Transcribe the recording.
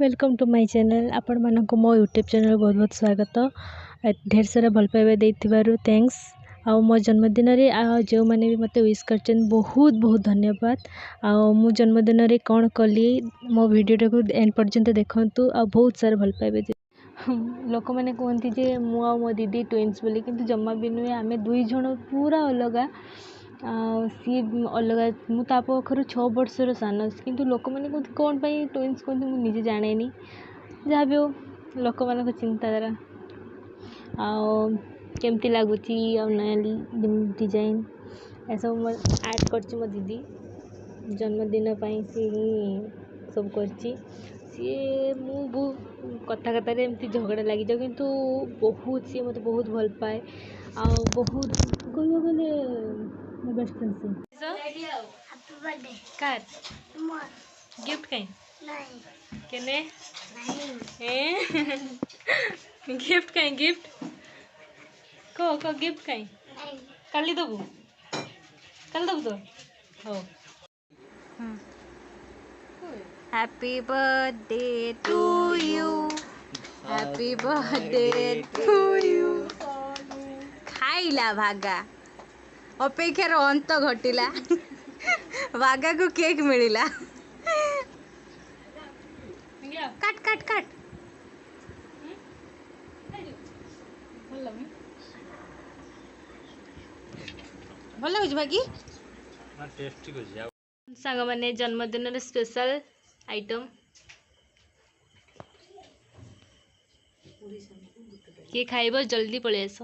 Welcome to my channel. आपण मानक मो यूट्यूब चैनल बहुत बहुत स्वागत। ढेर सारा भल पाइबा देइथिबारु थैंक्स। आउ मो जन्मदिन रे जो माने भी मते विश करछन बहुत बहुत धन्यवाद। आउ मो जन्मदिन रे कोन कली मो वीडियो को एंड पर्यंत देखंतु आ बहुत सारा भल पाइबे। लोक मैंने कहती जे मु आ मो दीदी ट्विन्स बोली, किंतु जम्मा भी नुहे। आम दुई जन पूरा अलग। सी अलग मु पाखर 6 वर्षर सान, किंतु लोक मैंने कहते कौन पाई ट्विन्स कहते मुझे जाने जहाँ भी हो लोक मान चिंताधारा। आमती लगुच नया डिजाइन ऐसा ऐड कर मो दीदी जन्मदिन सी ही सब कर सी मु कथा कथार एमती झगड़ा लगी जाओ, किंतु बहुत सी मत बहुत भल पाए। आ बहुत कह गले मो बेस्ट फ्रेंड कार गिफ्ट कहीं केने गिफ्ट कहीं गिफ्ट को गिफ्ट कहीं काली दबु तो हो। Happy birthday to you, happy birthday to you. खाइला भागा अपेक्षार अंत घटिला भागा को केक मिलिला। काट काट काट भल लगे बाकी सांग माने जन्मदिन स्पेशल आइटम किए खाइब जल्दी पलि आस।